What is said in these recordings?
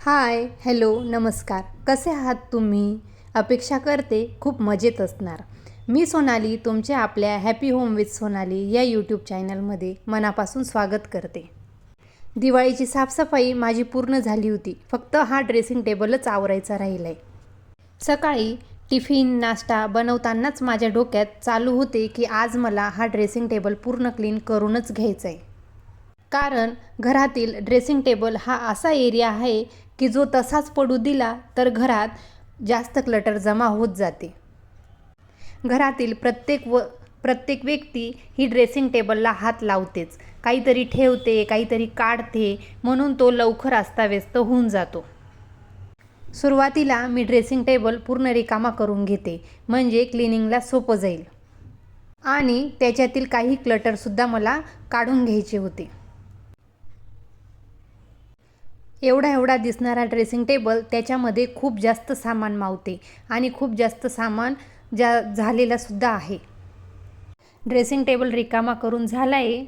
हाय, hello, नमस्कार. कसे आहात तुम्ही? अपेक्षा करते खूप मजेत असणार. मी सोनाली तुमचे आपल्या हॅपी होम विथ सोनाली या यूट्यूब चॅनलमध्ये मनापासून स्वागत करते. दिवाळीची साफसफाई माझी पूर्ण झाली होती. फक्त हा ड्रेसिंग टेबलच आवरायचा राहिला आहे. सकाळी टिफिन नाश्ता बनवतानाच माझ्या डोक्यात चालू होते की आज मला हा ड्रेसिंग टेबल पूर्ण क्लीन करूनच घ्यायचा आहे. कारण घरातील ड्रेसिंग टेबल हा असा एरिया आहे की जो तसाच पडू दिला तर घरात जास्त क्लटर जमा होत जाते. घरातील प्रत्येक व्यक्ती ही ड्रेसिंग टेबलला हात लावतेच. काहीतरी ठेवते, काहीतरी काढते, म्हणून तो लवकर अस्ताव्यस्त होऊन जातो. सुरुवातीला मी ड्रेसिंग टेबल पूर्ण रिकामा करून घेते, म्हणजे क्लिनिंगला सोपं जाईल. आणि त्याच्यातील काही क्लटरसुद्धा मला काढून घ्यायचे होते. एवढा दिसणारा ड्रेसिंग टेबल त्याच्यामध्ये खूप जास्त सामान मावते आणि खूप जास्त सामान झालेला सुद्धा आहे. ड्रेसिंग टेबल रिकामा करून झाला आहे.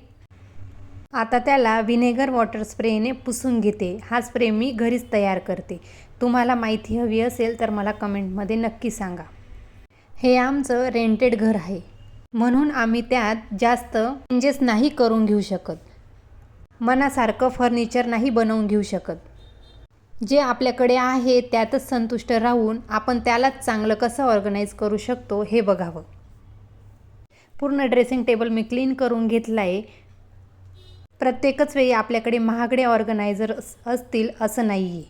आता त्याला व्हिनेगर वॉटर स्प्रेने पुसून घेते. हा स्प्रे मी घरीच तयार करते. तुम्हाला माहिती हवी असेल तर मला कमेंटमध्ये नक्की सांगा. हे आमचं रेंटेड घर आहे, म्हणून आम्ही त्यात जास्त चेंजेस नाही करून घेऊ शकत. मनासारखं फर्निचर नाही बनवून घेऊ शकत. जे आपल्याकडे आहे त्यातच संतुष्ट राहून आपण त्यालाच चांगलं कसं ऑर्गनाईज करू शकतो हे बघावं. पूर्ण ड्रेसिंग टेबल मी क्लीन करून घेतला आहे. प्रत्येकच वेळी आपल्याकडे महागडे ऑर्गनायझर असतील असं नाही आहे.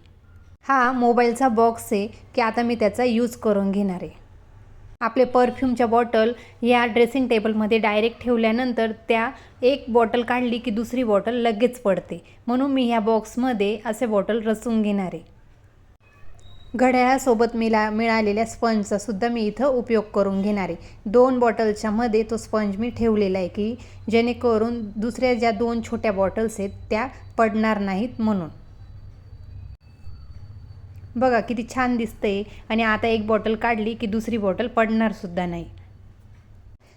हा मोबाईलचा बॉक्स आहे की आता मी त्याचा यूज करून घेणार आहे. आपले परफ्यूमच्या बॉटल या ड्रेसिंग टेबलमध्ये डायरेक्ट ठेवल्यानंतर त्या एक बॉटल काढली की दुसरी बॉटल लगेच पडते, म्हणून मी ह्या बॉक्समध्ये असे बॉटल रचून घेणार आहे. घड्याळासोबत मिळालेल्या स्पंजचा सुद्धा मी इथं उपयोग करून घेणार आहे. 2 बॉटलच्या मध्ये तो स्पंज मी ठेवलेला आहे की जेणेकरून दुसऱ्या ज्या 2 छोट्या बॉटल्स आहेत त्या पडणार नाहीत म्हणून. बघा किती छान दिसतंय. आणि आता एक बॉटल काढली की दुसरी बॉटल पडणार सुद्धा नाही.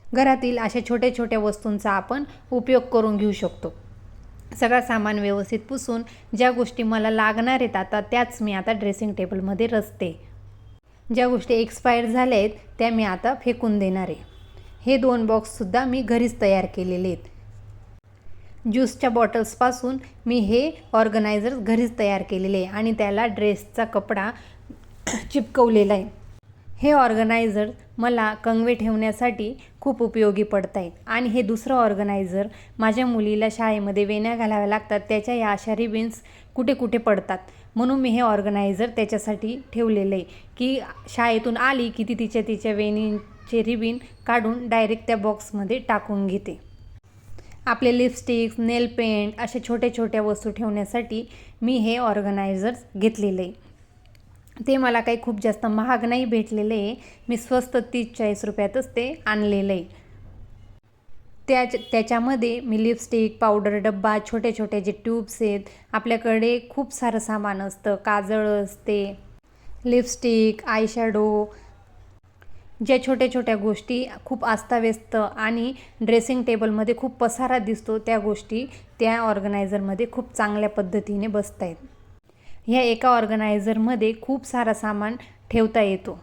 घरातील अशा छोट्या छोट्या वस्तूंचा आपण उपयोग करून घेऊ शकतो. सगळं सामान व्यवस्थित पुसून ज्या गोष्टी मला लागणार आहेत आता त्याच मी आता ड्रेसिंग टेबलमध्ये रचते. ज्या गोष्टी एक्सपायर झाल्या आहेत त्या मी आता फेकून देणार आहे. हे 2 बॉक्ससुद्धा मी घरीच तयार केलेले आहेत. ज्यूसच्या बॉटल्सपासून मी हे ऑर्गनायझर घरीच तयार केलेले आहे आणि त्याला ड्रेसचा कपडा चिपकवलेला आहे. हे ऑर्गनायझर मला कंगवे ठेवण्यासाठी खूप उपयोगी पडत आहे. आणि हे दुसरं ऑर्गनायझर माझ्या मुलीला शाळेमध्ये वेण्या घालाव्या लागतात, त्याच्या या अशा रिबिन्स कुठे कुठे पडतात, म्हणून मी हे ऑर्गनायझर त्याच्यासाठी ठेवलेलं आहे की शाळेतून आली की ती तिच्या वेणीचे रिबिन काढून डायरेक्ट त्या बॉक्समध्ये टाकून घेते. आपले लिपस्टिक्स, नेल पेंट अशा छोट्या छोट्या वस्तू ठेवण्यासाठी मी हे ऑर्गनायझर्स घेतलेले आहे. ते मला काही खूप जास्त महाग नाही भेटलेले आहे. मी स्वस्त 30-40 रुपयातच ते आणलेलं आहे. त्याच्यामध्ये मी लिपस्टिक, पावडर डब्बा, छोटे छोटे जे ट्यूब्स आहेत, आपल्याकडे खूप सारं सामान असतं. काजळ असते, लिपस्टिक, आयशॅडो, ज्या छोट्या छोट्या गोष्टी खूप अस्ताव्यस्त आणि ड्रेसिंग टेबलमध्ये खूप पसारा दिसतो त्या गोष्टी त्या ऑर्गनायझरमध्ये खूप चांगल्या पद्धतीने बसत आहेत. ह्या एका ऑर्गनायझरमध्ये खूप सारा सामान ठेवता येतो.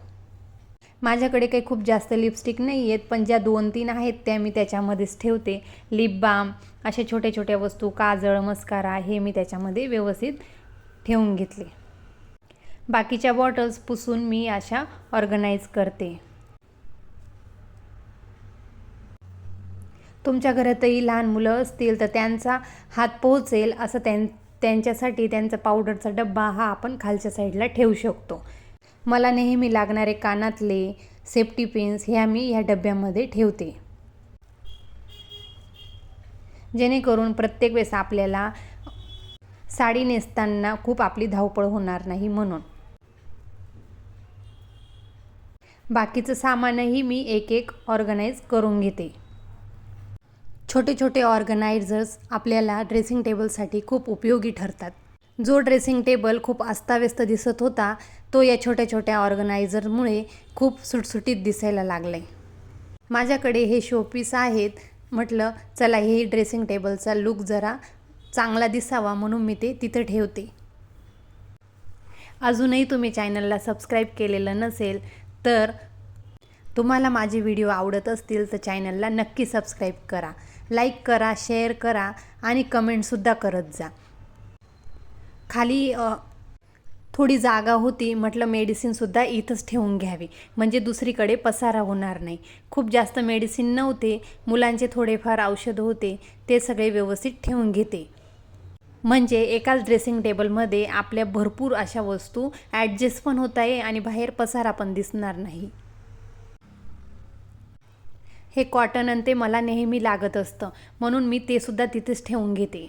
माझ्याकडे काही खूप जास्त लिपस्टिक नाही आहेत, पण ज्या 2-3 आहेत त्या मी त्याच्यामध्येच ठेवते. लिप बाम, अशा छोट्या छोट्या वस्तू, काजळ, मस्कारा हे मी त्याच्यामध्ये व्यवस्थित ठेवून घेतले. बाकीच्या बॉटल्स पुसून मी अशा ऑर्गनाईज करते. तुमच्या घरातही लहान मुलं असतील तर त्यांचा हात पोहोचेल असं त्यांच्यासाठी त्यांचा पावडरचा डब्बा हा आपण खालच्या साईडला ठेवू शकतो. मला नेहमी लागणारे कानातले, सेफ्टी पिन्स ह्या मी ह्या डब्यामध्ये ठेवते, जेणेकरून प्रत्येक वेळेस आपल्याला साडी नेसताना खूप आपली धावपळ होणार नाही म्हणून. बाकीचं सामानही मी एक ऑर्गनाईज करून घेते. छोटे छोटे ऑर्गनायझर्स आपल्याला ड्रेसिंग टेबलसाठी खूप उपयोगी ठरतात. जो ड्रेसिंग टेबल खूप अस्ताव्यस्त दिसत होता तो या छोट्या छोट्या ऑर्गनायझरमुळे खूप सुटसुटीत दिसायला लागले. माझ्याकडे हे शोपीस आहेत, म्हटलं चला हे ड्रेसिंग टेबलचा लुक जरा चांगला दिसावा म्हणून मी ते तिथं ठेवते. अजूनही तुम्ही चॅनलला सबस्क्राईब केलेलं नसेल तर तुम्हाला माझे व्हिडिओ आवडत असतील तर चॅनलला नक्की सबस्क्राईब करा, लाईक करा, शेअर करा आणि कमेंटसुद्धा करत जा. खाली थोडी जागा होती, म्हटलं मेडिसिनसुद्धा इथंच ठेवून घ्यावी म्हणजे दुसरीकडे पसारा होणार नाही. खूप जास्त मेडिसिन नव्हते, मुलांचे थोडेफार औषध होते, ते सगळे व्यवस्थित ठेवून घेते. म्हणजे एकाच ड्रेसिंग टेबलमध्ये आपल्या भरपूर अशा वस्तू ॲडजस्ट पण होत आहे आणि बाहेर पसारा पण दिसणार नाही. हे कॉटन आणि ते मला नेहमी लागत असतं म्हणून मी ते सुद्धा तिथेच ठेवून घेते.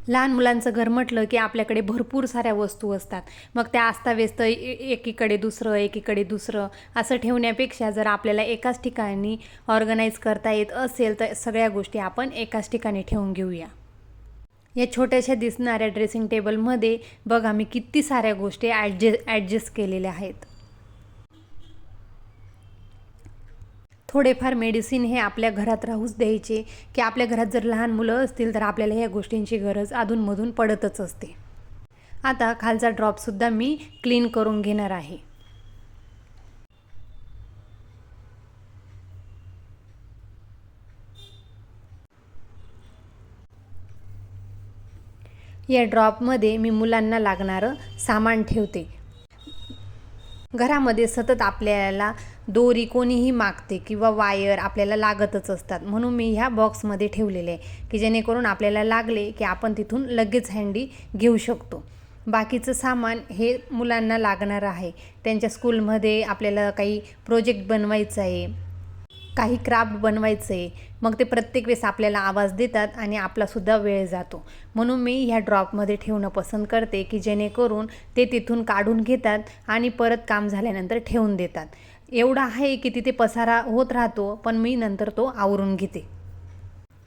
लहान मुलांचं घर म्हटलं की आपल्याकडे भरपूर साऱ्या वस्तू असतात. मग त्या अस्ताव्यस्त एकीकडे दुसरं असं ठेवण्यापेक्षा जर आपल्याला एकाच ठिकाणी ऑर्गनाईज करता येत असेल तर सगळ्या गोष्टी आपण एकाच ठिकाणी ठेवून घेऊया. या छोट्याशा दिसणाऱ्या ड्रेसिंग टेबलमध्ये बघा मी किती साऱ्या गोष्टी ॲडजस्ट केलेल्या आहेत. थोडेफार मेडिसिन हे आपल्या घरात राहूच द्यायचे की आपल्या घरात जर लहान मुलं असतील तर आपल्याला ह्या गोष्टींची गरज अधूनमधून पडतच असते. आता खालचा ड्रॉपसुद्धा मी क्लीन करून घेणार आहे. या ड्रॉपमध्ये मी मुलांना लागणारं सामान ठेवते. घरामध्ये सतत आपल्याला दोरी कोणीही मागते किंवा वायर आपल्याला लागतच असतात, म्हणून मी ह्या बॉक्समध्ये ठेवलेले आहे की जेणेकरून आपल्याला लागले की आपण तिथून लगेच हँडी घेऊ शकतो. बाकीचं सामान हे मुलांना लागणार आहे. त्यांच्या स्कूलमध्ये आपल्याला काही प्रोजेक्ट बनवायचं आहे, काही क्राफ्ट बनवायचं आहे, मग ते प्रत्येक वेळेस आपल्याला आवाज देतात आणि आपलासुद्धा वेळ जातो. म्हणून मी ह्या ड्रॉपमध्ये ठेवणं पसंत करते की जेणेकरून ते तिथून काढून घेतात आणि परत काम झाल्यानंतर ठेवून देतात. एवढं आहे की तिथे पसारा होत राहतो पण मी नंतर तो आवरून घेते.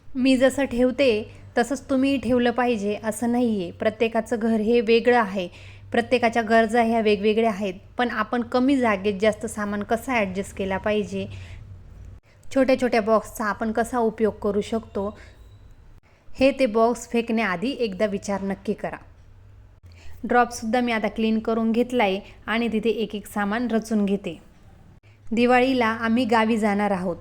मी जसं ठेवते तसंच तुम्ही ठेवलं पाहिजे असं नाही आहे. प्रत्येकाचं घर हे वेगळं आहे, प्रत्येकाच्या गरजा ह्या वेगवेगळ्या आहेत. पण आपण कमी जागेत जास्त सामान कसं ॲडजस्ट केला पाहिजे, छोट्या छोट्या बॉक्सचा आपण कसा उपयोग करू शकतो हे ते बॉक्स फेकण्याआधी एकदा विचार नक्की करा. ड्रॉपसुद्धा मी आता क्लीन करून घेतला आहे आणि तिथे एक एक सामान रचून घेते. दिवाळीला आम्ही गावी जाणार आहोत.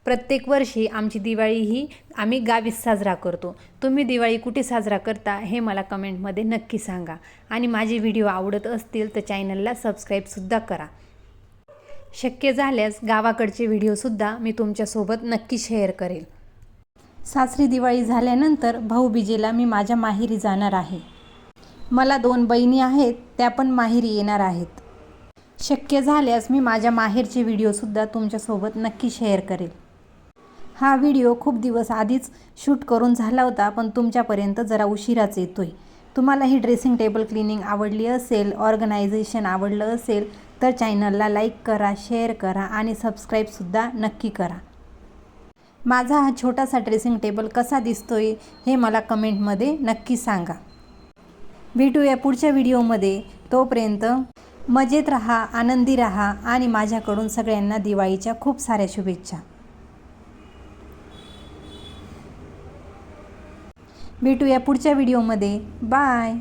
प्रत्येक वर्षी आमची दिवाळी ही आम्ही गावीच साजरा करतो. तुम्ही दिवाळी कुठे साजरा करता हे मला कमेंटमध्ये नक्की सांगा आणि माझे व्हिडिओ आवडत असतील तर चॅनलला सबस्क्राईबसुद्धा करा. शक्य झाल्यास गावाकडचे व्हिडिओसुद्धा मी तुमच्यासोबत नक्की शेअर करेल. सासरी दिवाळी झाल्यानंतर भाऊबीजेला मी माझ्या माहेरी जाणार आहे. मला 2 बहिणी आहेत, त्या पण माहेरी येणार आहेत. शक्य झाल्यास मी माझ्या माहेरचे व्हिडिओसुद्धा तुमच्यासोबत नक्की शेअर करेल. हा व्हिडिओ खूप दिवस आधीच शूट करून झाला होता पण तुमच्यापर्यंत जरा उशिराच येतोय. तुम्हाला ही ड्रेसिंग टेबल क्लिनिंग आवडली असेल, ऑर्गनायझेशन आवडलं असेल तर चॅनलला लाईक करा, शेअर करा आणि सबस्क्राईबसुद्धा नक्की करा. माझा हा छोटासा ड्रेसिंग टेबल कसा दिसतोय हे मला कमेंटमध्ये नक्की सांगा. भेटूया पुढच्या व्हिडिओमध्ये. तोपर्यंत मजेत राहा, आनंदी राहा आणि माझ्याकडून सगळ्यांना दिवाळीच्या खूप साऱ्या शुभेच्छा. भेटूया पुढच्या व्हिडिओमध्ये. बाय.